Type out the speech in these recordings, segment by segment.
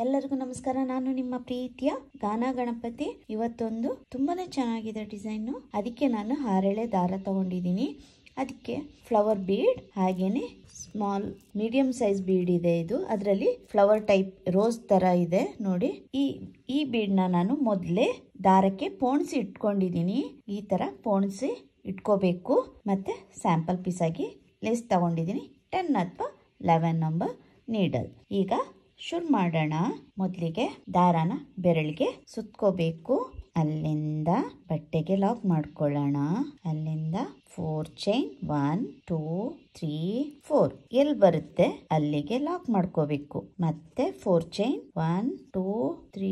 ಎಲ್ಲರಿಗೂ ನಮಸ್ಕಾರ. ನಾನು ನಿಮ್ಮ ಪ್ರೀತಿಯ ಗಾನ ಗಣಪತಿ. ಇವತ್ತೊಂದು ತುಂಬಾನೇ ಚೆನ್ನಾಗಿದೆ ಡಿಸೈನ್. ಅದಕ್ಕೆ ನಾನು ಹಾರೆಳೆ ದಾರ ತಗೊಂಡಿದ್ದೀನಿ. ಅದಕ್ಕೆ ಫ್ಲವರ್ ಬೀಡ್ ಹಾಗೇನೆ ಸ್ಮಾಲ್ ಮೀಡಿಯಂ ಸೈಜ್ ಬೀಡ್ ಇದೆ. ಇದು ಅದರಲ್ಲಿ ಫ್ಲವರ್ ಟೈಪ್ ರೋಸ್ ತರ ಇದೆ ನೋಡಿ. ಈ ಬೀಡ್ ನಾನು ಮೊದಲೇ ದಾರಕ್ಕೆ ಪೋಣಿಸಿ ಇಟ್ಕೊಂಡಿದ್ದೀನಿ. ಈ ತರ ಪೋಣಿಸಿ ಇಟ್ಕೋಬೇಕು. ಮತ್ತೆ ಸ್ಯಾಂಪಲ್ ಪೀಸ್ ಆಗಿ ಲೇಸ್ ತಗೊಂಡಿದ್ದೀನಿ. 10 ಅಥವಾ 11 ನಂಬರ್ ನೀಡಲ್. ಈಗ ಶುರು ಮಾಡೋಣ. ಮೊದಲಿಗೆ ದಾರಾನ ಬೆರಳಿಗೆ ಸುತ್ಕೋಬೇಕು. ಅಲ್ಲಿಂದ ಬಟ್ಟೆಗೆ ಲಾಕ್ ಮಾಡ್ಕೊಳ್ಳೋಣ. ಅಲ್ಲಿಂದ 4 ಚೈನ್ 1 2 3 4 ಎಲ್ಲಿ ಬರುತ್ತೆ ಅಲ್ಲಿಗೆ ಲಾಕ್ ಮಾಡ್ಕೋಬೇಕು. ಮತ್ತೆ 4 ಚೈನ್ 1 2 3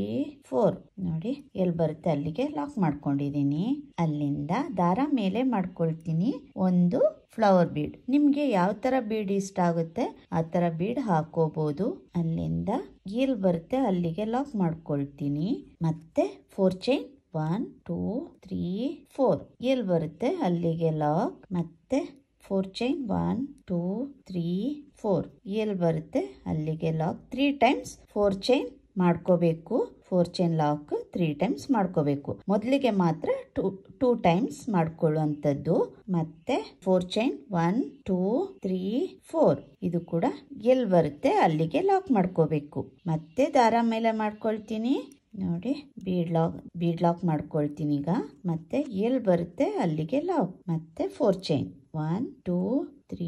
4 ನೋಡಿ ಎಲ್ಲಿ ಬರುತ್ತೆ ಅಲ್ಲಿಗೆ ಲಾಕ್ ಮಾಡ್ಕೊಂಡಿದ್ದೀನಿ. ಅಲ್ಲಿಂದ ದಾರ ಮೇಲೆ ಮಾಡ್ಕೊಳ್ತೀನಿ ಒಂದು ಫ್ಲವರ್ ಬೀಡ್. ನಿಮ್ಗೆ ಯಾವ ತರ ಬೀಡ್ ಇಷ್ಟ ಆಗುತ್ತೆ ಆ ತರ ಬೀಡ್ ಹಾಕೋಬಹುದು. ಅಲ್ಲಿಂದ ಎಲ್ಲಿ ಬರುತ್ತೆ ಅಲ್ಲಿಗೆ ಲಾಕ್ ಮಾಡ್ಕೊಳ್ತೀನಿ. ಮತ್ತೆ 4 ಚೈನ್ 1 2 3 4 ಎಲ್ಲಿ ಬರುತ್ತೆ ಅಲ್ಲಿಗೆ ಲಾಕ್. ಮತ್ತೆ 4 ಚೈನ್ 1 2 3 4 ಎಲ್ಲಿ ಬರುತ್ತೆ ಅಲ್ಲಿಗೆ ಲಾಕ್. 3 ಟೈಮ್ಸ್ 4 ಚೈನ್ ಮಾಡ್ಕೋಬೇಕು. 4 ಚೈನ್ ಲಾಕ್ 3 ಟೈಮ್ಸ್ ಮಾಡ್ಕೋಬೇಕು. ಮೊದಲಿಗೆ ಮಾತ್ರ 2 ಟೈಮ್ಸ್ ಮಾಡ್ಕೊಳ್ಳುವಂಥದ್ದು. ಮತ್ತೆ 4 ಚೈನ್ 1 2 3 4 ಇದು ಕೂಡ ಎಲ್ಲಿ ಬರುತ್ತೆ ಅಲ್ಲಿಗೆ ಲಾಕ್ ಮಾಡ್ಕೋಬೇಕು. ಮತ್ತೆ ದಾರ ಮೇಲೆ ಮಾಡ್ಕೊಳ್ತೀನಿ ನೋಡಿ. ಬೀಡ್ ಲಾಕ್ ಮಾಡ್ಕೊಳ್ತೀನಿ ಈಗ. ಮತ್ತೆ ಎಲ್ಲಿ ಬರುತ್ತೆ ಅಲ್ಲಿಗೆ ಲಾಕ್. ಮತ್ತೆ 4 ಚೈನ್ 1 2 3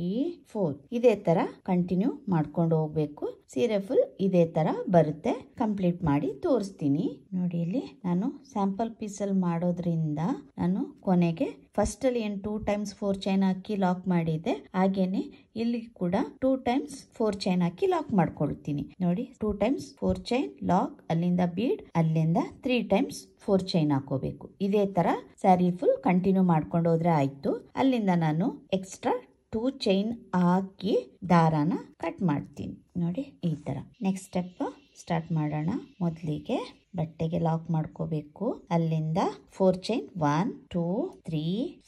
4 ಇದೇ ತರ ಕಂಟಿನ್ಯೂ ಮಾಡ್ಕೊಂಡು ಹೋಗ್ಬೇಕು. ಸೀರೆ ಫುಲ್ ಇದೇ ತರ ಬರುತ್ತೆ. ಕಂಪ್ಲೀಟ್ ಮಾಡಿ ತೋರಿಸ್ತೀನಿ ನೋಡಿ. ಇಲ್ಲಿ ನಾನು ಸ್ಯಾಂಪಲ್ ಪೀಸ್ ಅಲ್ಲಿ ಮಾಡೋದ್ರಿಂದ ನಾನು ಕೊನೆಗೆ ಫಸ್ಟ್ ಅಲ್ಲಿ 2 ಟೈಮ್ಸ್ 4 ಚೈನ್ ಹಾಕಿ ಲಾಕ್ ಮಾಡಿದೆ. ಹಾಗೇನೆ ಇಲ್ಲಿ ಕೂಡ 2 ಟೈಮ್ಸ್ 4 ಚೈನ್ ಹಾಕಿ ಲಾಕ್ ಮಾಡ್ಕೊಳ್ತೀನಿ ನೋಡಿ. 2 ಟೈಮ್ಸ್ 4 ಚೈನ್ ಲಾಕ್, ಅಲ್ಲಿಂದ ಬೀಡ್, ಅಲ್ಲಿಂದ 3 ಟೈಮ್ಸ್ 4 ಚೈನ್ ಹಾಕೋಬೇಕು. ಇದೇ ತರ ಸ್ಯಾರಿ ಫುಲ್ ಕಂಟಿನ್ಯೂ ಮಾಡ್ಕೊಂಡು ಹೋದ್ರೆ ಆಯ್ತು. ಅಲ್ಲಿಂದ ನಾನು ಎಕ್ಸ್ಟ್ರಾ 2 ಚೈನ್ ಹಾಕಿ ದಾರಾನ ಕಟ್ ಮಾಡ್ತೀನಿ ನೋಡಿ. ಈ ತರ ನೆಕ್ಸ್ಟ್ ಸ್ಟೆಪ್ ಸ್ಟಾರ್ಟ್ ಮಾಡೋಣ. ಮೊದಲಿಗೆ ಬಟ್ಟೆಗೆ ಲಾಕ್ ಮಾಡ್ಕೋಬೇಕು. ಅಲ್ಲಿಂದ 4 ಚೈನ್ 1 2 3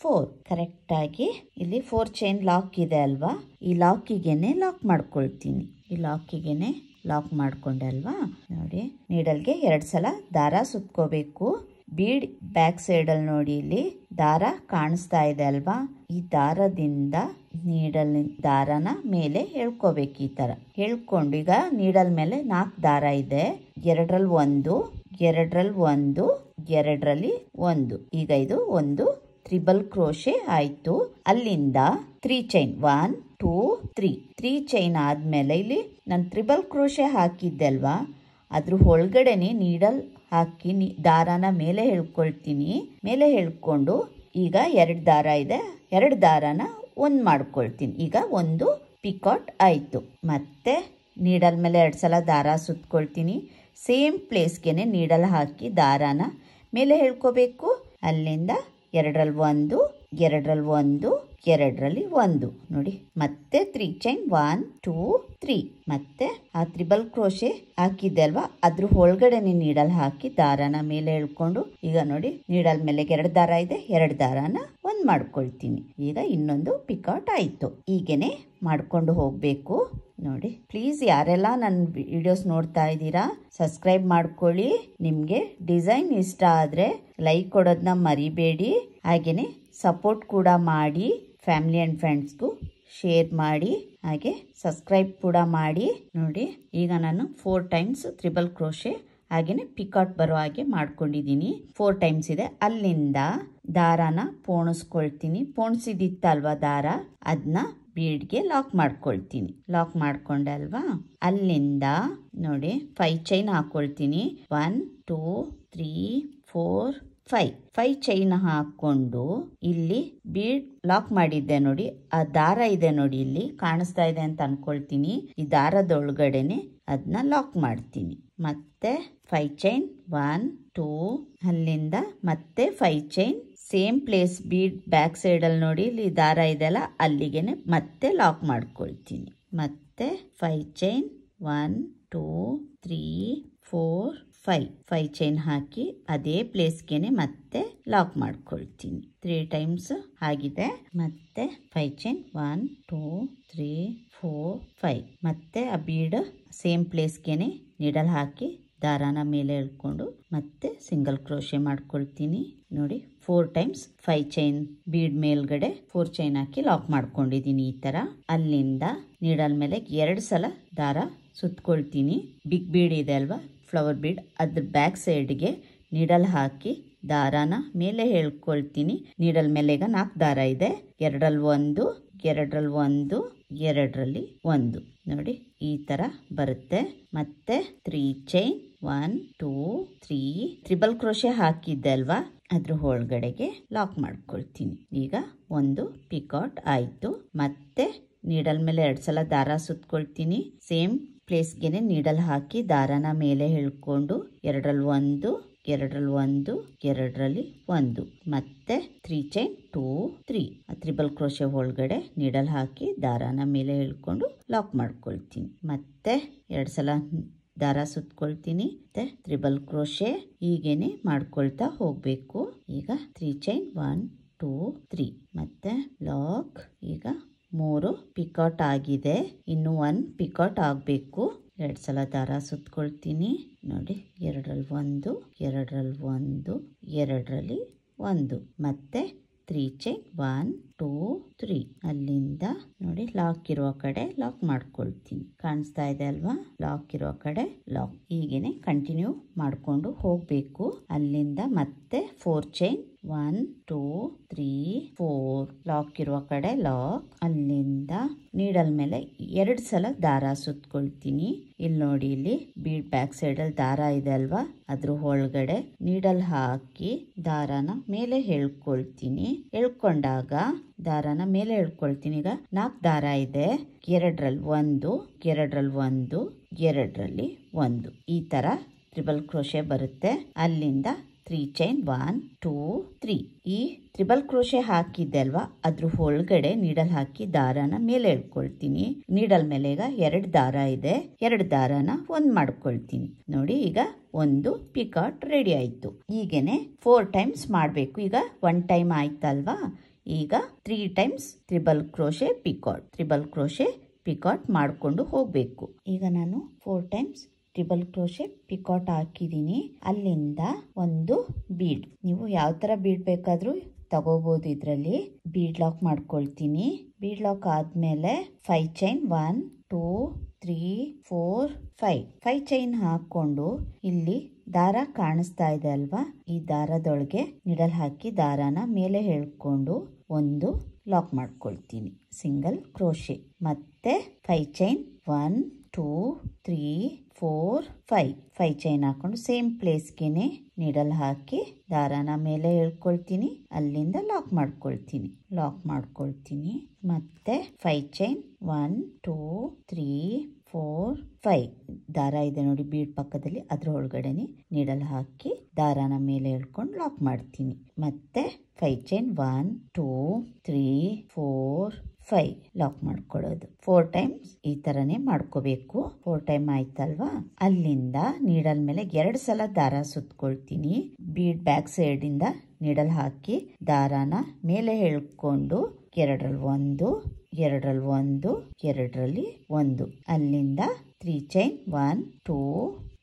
4 ಕರೆಕ್ಟ್ ಆಗಿ ಇಲ್ಲಿ 4 ಚೈನ್ ಲಾಕ್ ಇದೆ ಅಲ್ವಾ, ಈ ಲಾಕಿಗೆನೆ ಲಾಕ್ ಮಾಡ್ಕೊಳ್ತೀನಿ. ಈ ಲಾಕಿಗೆನೆ ಲಾಕ್ ಮಾಡ್ಕೊಂಡೆ ಅಲ್ವಾ ನೋಡಿ. ನೀಡಲ್ಗೆ 2 ಸಲ ದಾರ ಸುತ್ಕೋಬೇಕು. ಬೀಡ್ ಬ್ಯಾಕ್ ಸೈಡ್ ಅಲ್ಲಿ ನೋಡಿ ಇಲ್ಲಿ ದಾರ ಕಾಣಿಸ್ತಾ ಇದೆ ಅಲ್ವಾ. ಈ ದಾರದಿಂದ ನೀಡಲ್ ದಾರನ ಮೇಲೆ ಎಳ್ಕೋಬೇಕು. ಈ ತರ ಎಳ್ಕೊಂಡು ಈಗ ನೀಡಲ್ ಮೇಲೆ 4 ದಾರ ಇದೆ. 2ರಲ್ಲಿ 1 2ರಲ್ಲಿ 1 2ರಲ್ಲಿ 1. ಈಗ ಇದು ಒಂದು ತ್ರಿಬಲ್ ಕ್ರೋಶೆ ಆಯ್ತು. ಅಲ್ಲಿಂದ 3 ಚೈನ್ 1 2 3 ಚೈನ್ ಆದ್ಮೇಲೆ ಇಲ್ಲಿ ನಾನು ತ್ರಿಬಲ್ ಕ್ರೋಶೆ ಹಾಕಿದ್ದೆ ಅಲ್ವಾ, ಅದ್ರ ಒಳಗಡೆನೆ ನೀಡಲ್ ಹಾಕಿ ದಾರಾನ ಮೇಲೆ ಎಳ್ಕೊಳ್ತೀನಿ. ಮೇಲೆ ಎಳ್ಕೊಂಡು ಈಗ 2 ದಾರ ಇದೆ, 2 ದಾರಾನ 1 ಮಾಡ್ಕೊಳ್ತೀನಿ. ಈಗ ಒಂದು ಪಿಕಾಟ್ ಆಯ್ತು. ಮತ್ತೆ ನೀಡಲ್ ಮೇಲೆ 2 ಸಲ ದಾರ ಸುತ್ಕೊಳ್ತೀನಿ. ಸೇಮ್ ಪ್ಲೇಸ್ಗೆನೆ ನೀಡಲ್ ಹಾಕಿ ದಾರಾನ ಮೇಲೆ ಎಳ್ಕೋಬೇಕು. ಅಲ್ಲಿಂದ 2ರಲ್ಲಿ 1 2ರಲ್ಲಿ 1 2ರಲ್ಲಿ 1 ನೋಡಿ. ಮತ್ತೆ 3 ಚೈನ್ 1 2 3 ಮತ್ತೆ ಆ ತ್ರಿಬಲ್ ಕ್ರೋಶೆ ಹಾಕಿದ್ದೆ ಅಲ್ವಾ, ಅದ್ರ ಒಳಗಡೆನೆ ನೀಡಲ್ ಹಾಕಿ ದಾರಾನ ಮೇಲೆ ಎಳ್ಕೊಂಡು ಈಗ ನೋಡಿ ನೀಡಲ್ ಮೇಲೆ 2 ದಾರ ಇದೆ, 2 ದಾರಾನ 1 ಮಾಡ್ಕೊಳ್ತೀನಿ. ಈಗ ಇನ್ನೊಂದು ಪಿಕಾಟ್ ಆಯ್ತು. ಹೀಗೇನೆ ಮಾಡ್ಕೊಂಡು ಹೋಗ್ಬೇಕು ನೋಡಿ. ಪ್ಲೀಸ್ ಯಾರೆಲ್ಲ ನನ್ನ ವಿಡಿಯೋಸ್ ನೋಡ್ತಾ ಇದ್ದೀರಾ ಸಬ್ಸ್ಕ್ರೈಬ್ ಮಾಡ್ಕೊಳ್ಳಿ. ನಿಮ್ಗೆ ಡಿಸೈನ್ ಇಷ್ಟ ಆದ್ರೆ ಲೈಕ್ ಕೊಡೋದನ್ನ ಮರಿಬೇಡಿ. ಹಾಗೇನೆ ಸಪೋರ್ಟ್ ಕೂಡ ಮಾಡಿ. ಫ್ಯಾಮಿಲಿ ಅಂಡ್ ಫ್ರೆಂಡ್ಸ್ಗೂ ಶೇರ್ ಮಾಡಿ. ಹಾಗೆ ಸಬ್ಸ್ಕ್ರೈಬ್ ಕೂಡ ಮಾಡಿ ನೋಡಿ. ಈಗ ನಾನು 4 ಟೈಮ್ಸ್ ತ್ರಿಬಲ್ ಕ್ರೋಶೆ ಹಾಗೇನೆ ಪಿಕಾಟ್ ಬರೋ ಹಾಗೆ ಮಾಡ್ಕೊಂಡಿದ್ದೀನಿ. 4 ಟೈಮ್ಸ್ ಇದೆ. ಅಲ್ಲಿಂದ ದಾರಾನ ಪೋಣಿಸ್ಕೊಳ್ತೀನಿ. ಪೋಣಿಸಿದಿತ್ತಲ್ವಾ ದಾರ, ಅದನ್ನ ಬೀಡ್ಗೆ ಲಾಕ್ ಮಾಡ್ಕೊಳ್ತೀನಿ. ಲಾಕ್ ಮಾಡ್ಕೊಂಡೆ ಅಲ್ವಾ, ಅಲ್ಲಿಂದ ನೋಡಿ 5 ಚೈನ್ ಹಾಕೊಳ್ತೀನಿ. 1 2 3 4 5 ಚೈನ್ ಹಾಕೊಂಡು ಇಲ್ಲಿ ಬೀಡ್ ಲಾಕ್ ಮಾಡಿದ್ದೆ ನೋಡಿ. ಆ ದಾರ ಇದೆ ನೋಡಿ ಇಲ್ಲಿ ಕಾಣಿಸ್ತಾ ಇದೆ ಅಂತ ಅನ್ಕೊಳ್ತೀನಿ. ಈ ದಾರದ ಒಳಗಡೆನೆ ಅದನ್ನ ಲಾಕ್ ಮಾಡ್ತೀನಿ. ಮತ್ತೆ 5 ಚೈನ್ 1 2 ಅಲ್ಲಿಂದ ಮತ್ತೆ 5 chain same place bead back side ಅಲ್ಲಿ ನೋಡಿ ಇಲ್ಲಿ ದಾರ ಇದೆಲ್ಲ ಅಲ್ಲಿಗೆನೆ ಮತ್ತೆ ಲಾಕ್ ಮಾಡ್ಕೊಳ್ತೀನಿ. ಮತ್ತೆ 5 ಚೈನ್ 1 2 3 4 5 ಚೈನ್ ಹಾಕಿ ಅದೇ ಪ್ಲೇಸ್ಗೆನೆ ಮತ್ತೆ ಲಾಕ್ ಮಾಡ್ಕೊಳ್ತೀನಿ. 3 ಟೈಮ್ಸ್ ಆಗಿದೆ. ಮತ್ತೆ 5 ಚೈನ್ 1 2 3 4 5. ಮತ್ತೆ ಆ ಬೀಡ್ ಸೇಮ್ ಪ್ಲೇಸ್ಗೆನೆ ನೀಡಲ್ ಹಾಕಿ ದಾರಾನ ಮೇಲೆ ಎಳ್ಕೊಂಡು ಮತ್ತೆ ಸಿಂಗಲ್ ಕ್ರೋಶೆ ಮಾಡ್ಕೊಳ್ತೀನಿ. ನೋಡಿ 4 ಟೈಮ್ಸ್ 5 ಚೈನ್ ಬೀಡ್ ಮೇಲ್ಗಡೆ 4 ಚೈನ್ ಹಾಕಿ ಲಾಕ್ ಮಾಡ್ಕೊಂಡಿದ್ದೀನಿ. ಈ ತರ ಅಲ್ಲಿಂದ ನೀಡಲ್ ಮೇಲೆ 2 ಸಲ ದಾರ ಸುತ್ಕೊಳ್ತೀನಿ. ಬಿಗ್ ಬೀಡ್ ಇದೆ ಅಲ್ವಾ, ಫ್ಲವರ್ ಬೀಡ್, ಅದ್ರ ಬ್ಯಾಕ್ ಸೈಡ್ಗೆ ನೀಡಲ್ ಹಾಕಿ ದಾರಾನ ಮೇಲೆ ಹೇಳ್ಕೊಳ್ತೀನಿ. ನೀಡಲ್ ಮೇಲೆ ಈಗ 4 ದಾರ ಇದೆ. 2ರಲ್ಲಿ 1 2ರಲ್ಲಿ 1 2ರಲ್ಲಿ 1 ನೋಡಿ ಈ ತರ ಬರುತ್ತೆ. ಮತ್ತೆ 3 ಚೈನ್ 1 2 3 ಟ್ರಿಬಲ್ ಕ್ರೋಶೆ ಹಾಕಿದ್ದೆ ಅಲ್ವಾ, ಅದ್ರ ಒಳಗಡೆಗೆ ಲಾಕ್ ಮಾಡ್ಕೊಳ್ತೀನಿ. ಈಗ ಒಂದು ಪಿಕಾಟ್ ಆಯ್ತು. ಮತ್ತೆ ನೀಡಲ್ ಮೇಲೆ 2 ಸಲ ದಾರ ಸುತ್ಕೊಳ್ತೀನಿ. ಸೇಮ್ ಪ್ಲೇಸ್ಗೆನೆ ನೀಡಲ್ ಹಾಕಿ ದಾರಾನ ಮೇಲೆ ಹೇಳ್ಕೊಂಡು 2ರಲ್ಲಿ 1 2ರಲ್ಲಿ 1 2ರಲ್ಲಿ 1 ಮತ್ತೆ 3 ಚೈನ್ 2 3 ಟ್ರಿಬಲ್ ಕ್ರೋಶೆ ಒಳಗಡೆ ನೀಡಲ್ ಹಾಕಿ ದಾರಾನ ಮೇಲೆ ಹೇಳ್ಕೊಂಡು ಲಾಕ್ ಮಾಡ್ಕೊಳ್ತೀನಿ. ಮತ್ತೆ 2 ಸಲ ದಾರ ಸುತ್ಕೊಳ್ತೀನಿ. ಮತ್ತೆ ಟ್ರಿಬಲ್ ಕ್ರೋಶೆ ಹೀಗೇನೆ ಮಾಡ್ಕೊಳ್ತಾ ಹೋಗ್ಬೇಕು. ಈಗ 3 ಚೈನ್ 1 2 3 ಮತ್ತೆ ಲಾಕ್. ಈಗ 3 ಪಿಕಾಟ್ ಆಗಿದೆ, ಇನ್ನು 1 ಪಿಕಾಟ್ ಆಗಬೇಕು. 2 ಸಲ ದಾರ ಸುತ್ಕೊಳ್ತೀನಿ. ನೋಡಿ 2ರಲ್ಲಿ 1 2ರಲ್ಲಿ 1 2ರಲ್ಲಿ 1 ಮತ್ತೆ 3 ಚೈನ್ 1 2 3 ಅಲ್ಲಿಂದ ನೋಡಿ ಲಾಕ್ ಇರುವ ಕಡೆ ಲಾಕ್ ಮಾಡ್ಕೊಳ್ತೀನಿ. ಕಾಣಿಸ್ತಾ ಇದೆ ಅಲ್ವಾ, ಲಾಕ್ ಇರುವ ಕಡೆ ಲಾಕ್. ಹೀಗೇನೆ ಕಂಟಿನ್ಯೂ ಮಾಡ್ಕೊಂಡು ಹೋಗ್ಬೇಕು. ಅಲ್ಲಿಂದ ಮತ್ತೆ 4 ಚೈನ್ 1 2 3 4 ಲಾಕ್ ಇರುವ ಕಡೆ ಲಾಕ್. ಅಲ್ಲಿಂದ ನೀಡಲ್ ಮೇಲೆ 2 ಸಲ ದಾರ ಸುತ್ಕೊಳ್ತೀನಿ. ಇಲ್ಲಿ ನೋಡಿ, ಇಲ್ಲಿ ಬೀಡ್ ಬ್ಯಾಕ್ ಸೈಡ್ ಅಲ್ಲಿ ದಾರ ಇದೆ ಅಲ್ವಾ, ಅದ್ರ ಒಳಗಡೆ ನೀಡಲ್ ಹಾಕಿ ದಾರಾನ ಮೇಲೆ ಹೇಳ್ಕೊಳ್ತೀನಿ. ಎಳ್ಕೊಂಡಾಗ ದಾರಾನ ಮೇಲೆ ಎಳ್ಕೊಳ್ತೀನಿ. ಈಗ 4 ದಾರ ಇದೆ. 2ರಲ್ಲಿ 1 2ರಲ್ಲಿ 1 2ರಲ್ಲಿ 1 ಈ ತರ ಟ್ರಿಬಲ್ ಕ್ರೋಶೆ ಬರುತ್ತೆ. ಅಲ್ಲಿಂದ 3 ಚೈನ್ 1 2 3 ಈ ಟ್ರಿಬಲ್ ಕ್ರೋಶೆ ಹಾಕಿದ್ದೆ ಅಲ್ವಾ, ಅದ್ರ ಒಳಗಡೆ ನೀಡಲ್ ಹಾಕಿ ದಾರಾನ ಮೇಲೆ ಎಳ್ಕೊಳ್ತೀನಿ. ನೀಡಲ್ ಮೇಲೆ ಈಗ 2 ದಾರ ಇದೆ. 2 ದಾರಾನ ಒಂದ್ ಮಾಡ್ಕೊಳ್ತೀನಿ. ನೋಡಿ ಈಗ ಒಂದು ಪಿಕಾಟ್ ರೆಡಿ ಆಯ್ತು. ಹೀಗೇನೆ 4 ಟೈಮ್ಸ್ ಮಾಡಬೇಕು. ಈಗ 1 ಟೈಮ್ ಆಯ್ತಲ್ವಾ, ಈಗ 3 times triple crochet picot triple crochet picot ಮಾಡ್ಕೊಂಡು ಹೋಗ್ಬೇಕು. ಈಗ ನಾನು 4 ಟೈಮ್ಸ್ ಟ್ರಿಬಲ್ ಕ್ರೋಶೆ ಪಿಕಾಟ್ ಹಾಕಿದ್ದೀನಿ. ಅಲ್ಲಿಂದ ಒಂದು ಬೀಡ್, ನೀವು ಯಾವ ತರ ಬೀಡ್ ಬೇಕಾದ್ರೂ ತಗೋಬಹುದು. ಇದರಲ್ಲಿ ಬೀಡ್ ಲಾಕ್ ಮಾಡ್ಕೊಳ್ತೀನಿ. ಬೀಡ್ ಲಾಕ್ ಆದ್ಮೇಲೆ 5 ಚೈನ್ 1 2 3 4 5 ಚೈನ್ ಹಾಕೊಂಡು ಇಲ್ಲಿ ದಾರ ಕಾಣಿಸ್ತಾ ಇದೆ ಅಲ್ವಾ, ಈ ದಾರದೊಳಗೆ ನಿಡಲ್ ಹಾಕಿ ದಾರಾನ ಮೇಲೆ ಹೇಳ್ಕೊಂಡು ಒಂದು ಲಾಕ್ ಮಾಡ್ಕೊಳ್ತೀನಿ. Single crochet. ಮತ್ತೆ 5 ಚೈನ್ 1 2 3 4 5 ಚೈನ್ ಹಾಕೊಂಡು ಸೇಮ್ ಪ್ಲೇಸ್ಗೆನೆ ನೀಡಲ್ ಹಾಕಿ ದಾರಾನ ಮೇಲೆ ಹೇಳ್ಕೊಳ್ತೀನಿ. ಅಲ್ಲಿಂದ ಲಾಕ್ ಮಾಡ್ಕೊಳ್ತೀನಿ. ಮತ್ತೆ 5 ಚೈನ್ 1 2 3 4 5 ದಾರ ಇದೆ ನೋಡಿ ಬೀಡ್ ಪಕ್ಕದಲ್ಲಿ, ಅದ್ರ ಒಳಗಡೆನೆ ನೀಡಲ್ ಹಾಕಿ ದಾರಾನ ಮೇಲೆ ಹೇಳ್ಕೊಂಡು ಲಾಕ್ ಮಾಡ್ತೀನಿ. ಮತ್ತೆ 5 ಚೈನ್ 1 2 3 4 5 ಲಾಕ್ ಮಾಡ್ಕೊಳ್ಳೋದು. 4 ಟೈಮ್ಸ್ ಈ ತರನೇ ಮಾಡ್ಕೋಬೇಕು. 4 ಟೈಮ್ ಆಯ್ತಲ್ವಾ, ಅಲ್ಲಿಂದ ನೀಡಲ್ ಮೇಲೆ 2 ಸಲ ದಾರ ಸುತ್ಕೊಳ್ತೀನಿ. ಬೀಡ್ ಬ್ಯಾಕ್ ಸೈಡ್ ಇಂದ ನೀಡಲ್ ಹಾಕಿ ದಾರಾನ ಮೇಲೆ ಹೇಳ್ಕೊಂಡು 2ರಲ್ಲಿ 1 2ರಲ್ಲಿ 1 2ರಲ್ಲಿ 1 ಅಲ್ಲಿಂದ 3 ಚೈನ್ 1 2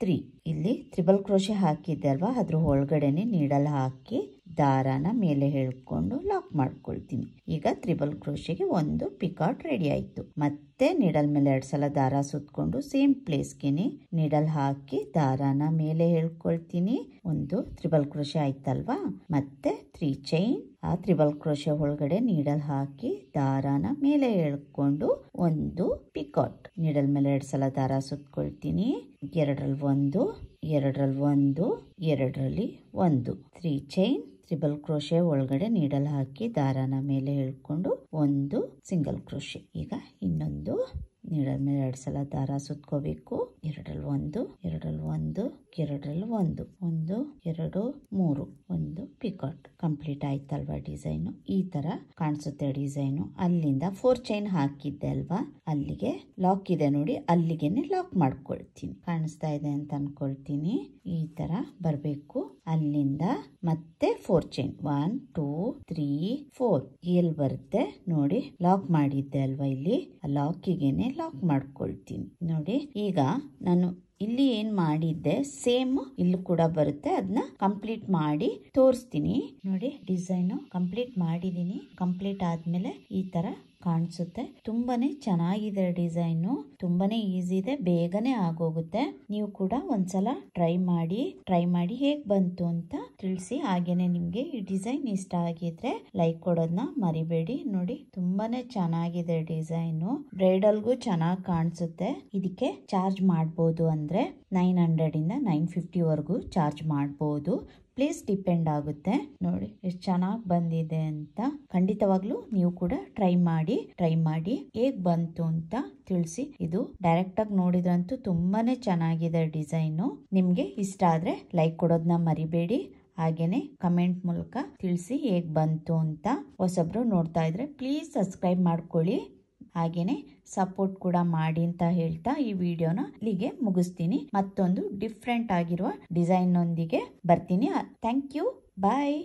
3 ಇಲ್ಲಿ ಟ್ರಿಬಲ್ ಕ್ರೋಶೆ ಹಾಕಿದ್ದೆ ಅಲ್ವಾ, ಅದ್ರ ಒಳಗಡೆನೆ ನೀಡಲ್ ಹಾಕಿ ದಾರಾನ ಮೇಲೆ ಹೇಳ್ಕೊಂಡು ಲಾಕ್ ಮಾಡ್ಕೊಳ್ತೀನಿ. ಈಗ ಟ್ರಿಬಲ್ ಕ್ರೋಶೆಗೆ ಒಂದು ಪಿಕಾಟ್ ರೆಡಿ ಆಯ್ತು. ಮತ್ತೆ ನೀಡಲ್ ಮೇಲೆ 2 ಸಲ ದಾರ ಸುತ್ಕೊಂಡು ಸೇಮ್ ಪ್ಲೇಸ್ಗೆನೆ ನೀಡಲ್ ಹಾಕಿ ದಾರಾನ ಮೇಲೆ ಹೇಳ್ಕೊಳ್ತೀನಿ. ಒಂದು ಟ್ರಿಬಲ್ ಕ್ರೋಶೆ ಆಯ್ತಲ್ವಾ, ಮತ್ತೆ 3 ಚೈನ್ ಆ ಟ್ರಿಬಲ್ ಕ್ರೋಶೆ ಒಳಗಡೆ ನೀಡಲ್ ಹಾಕಿ ದಾರಾನ ಮೇಲೆ ಹೇಳ್ಕೊಂಡು ಒಂದು ಪಿಕಾಟ್. ನೀಡಲ್ ಮೇಲೆ 2 ಸಲ ದಾರ ಸುತ್ಕೊಳ್ತೀನಿ. 2ರಲ್ಲಿ 1 2ರಲ್ಲಿ 1 2ರಲ್ಲಿ 1 3 ಚೈನ್ ಟ್ರಿಬಲ್ ಕ್ರೋಶೆ ಒಳಗಡೆ ನೀಡಲ್ ಹಾಕಿ ದಾರಾನ ಮೇಲೆ ಹೇಳ್ಕೊಂಡು ಒಂದು ಸಿಂಗಲ್ ಕ್ರೋಶೆ. ಈಗ ಇನ್ನೊಂದು ನೀಡಲ್ ಮೇಲೆ 2 ಸಲ ದಾರ ಸುತ್ಕೋಬೇಕು. 2ರಲ್ಲಿ 1 2ರಲ್ಲಿ 1 2ರಲ್ಲಿ 1 1 2 3 ಒಂದು ಪಿಕಾಟ್. ಕಂಪ್ಲೀಟ್ ಆಯ್ತಲ್ವಾ ಡಿಸೈನು, ಈ ತರ ಕಾಣಿಸುತ್ತೆ ಡಿಸೈನು. ಅಲ್ಲಿಂದ 4 ಚೈನ್ ಹಾಕಿದ್ದೆ ಅಲ್ವಾ, ಅಲ್ಲಿಗೆ ಲಾಕ್ ಇದೆ ನೋಡಿ, ಅಲ್ಲಿಗೆನೆ ಲಾಕ್ ಮಾಡ್ಕೊಳ್ತೀನಿ. ಕಾಣಿಸ್ತಾ ಇದೆ ಅಂತ ಅನ್ಕೊಳ್ತೀನಿ. ಈ ತರ ಬರ್ಬೇಕು. ಅಲ್ಲಿಂದ ಮತ್ತೆ 4 ಚೈನ್ 1 2 3 4 ಎಲ್ಲಿ ಬರುತ್ತೆ ನೋಡಿ. ಲಾಕ್ ಮಾಡಿದ್ದೆ ಅಲ್ವಾ, ಇಲ್ಲಿ ಲಾಕಿಗೆನೆ ಲಾಕ್ ಮಾಡ್ಕೊಳ್ತೀನಿ ನೋಡಿ. ಈಗ ನಾನು ಇಲ್ಲಿ ಏನ್ ಮಾಡಿದ್ದೆ ಸೇಮ್ ಇಲ್ಲೂ ಕೂಡ ಬರುತ್ತೆ. ಅದನ್ನ ಕಂಪ್ಲೀಟ್ ಮಾಡಿ ತೋರಿಸ್ತೀನಿ ನೋಡಿ. ಡಿಸೈನ್ ಕಂಪ್ಲೀಟ್ ಮಾಡಿದೀನಿ. ಕಂಪ್ಲೀಟ್ ಆದ್ಮೇಲೆ ಈ ತರ ಕಾಣಿಸುತ್ತೆ. ತುಂಬಾನೇ ಚೆನ್ನಾಗಿದೆ ಡಿಸೈನು, ತುಂಬಾನೇ ಈಸಿ ಇದೆ, ಬೇಗನೆ ಆಗೋಗುತ್ತೆ. ನೀವು ಕೂಡ ಒಂದ್ಸಲ ಟ್ರೈ ಮಾಡಿ ಹೇಗ್ ಬಂತು ಅಂತ ತಿಳಿಸಿ. ಹಾಗೇನೆ ನಿಮ್ಗೆ ಈ ಡಿಸೈನ್ ಇಷ್ಟ ಆಗಿದ್ರೆ ಲೈಕ್ ಕೊಡೋದನ್ನ ಮರಿಬೇಡಿ ನೋಡಿ. ತುಂಬಾನೇ ಚೆನ್ನಾಗಿದೆ ಡಿಸೈನು, ಬ್ರೈಡಲ್ಗೂ ಚೆನ್ನಾಗಿ ಕಾಣಿಸುತ್ತೆ. ಇದಕ್ಕೆ ಚಾರ್ಜ್ ಮಾಡಬಹುದು ಅಂದ್ರೆ 900 ಇಂದ 950 ವರೆಗೂ ಚಾರ್ಜ್ ಮಾಡಬಹುದು. ಪ್ಲೇಸ್ ಡಿಪೆಂಡ್ ಆಗುತ್ತೆ ನೋಡಿ ಎಷ್ಟು ಚೆನ್ನಾಗಿ ಬಂದಿದೆ ಅಂತ. ಖಂಡಿತವಾಗ್ಲೂ ನೀವು ಕೂಡ ಟ್ರೈ ಮಾಡಿ ಹೇಗ್ ಬಂತು ಅಂತ ತಿಳಿಸಿ. ಇದು ಡೈರೆಕ್ಟ್ ಆಗಿ ನೋಡಿದ್ರಂತೂ ತುಂಬಾನೇ ಚೆನ್ನಾಗಿದೆ ಡಿಸೈನು. ನಿಮ್ಗೆ ಇಷ್ಟ ಆದ್ರೆ ಲೈಕ್ ಕೊಡೋದನ್ನ ಮರಿಬೇಡಿ. ಹಾಗೇನೆ ಕಮೆಂಟ್ ಮೂಲಕ ತಿಳಿಸಿ ಹೇಗ್ ಬಂತು ಅಂತ. ಹೊಸಬ್ರು ನೋಡ್ತಾ ಇದ್ರೆ ಪ್ಲೀಸ್ ಸಬ್ಸ್ಕ್ರೈಬ್ ಮಾಡ್ಕೊಳ್ಳಿ. ಹಾಗೇನೆ ಸಪೋರ್ಟ್ ಕೂಡ ಮಾಡಿ ಅಂತ ಹೇಳ್ತಾ ಈ ವಿಡಿಯೋನ ಇಲ್ಲಿಗೆ ಮುಗಿಸ್ತೀನಿ. ಮತ್ತೊಂದು ಡಿಫ್ರೆಂಟ್ ಆಗಿರುವ ಡಿಸೈನ್ ನೊಂದಿಗೆ ಬರ್ತೀನಿ. Thank you, bye.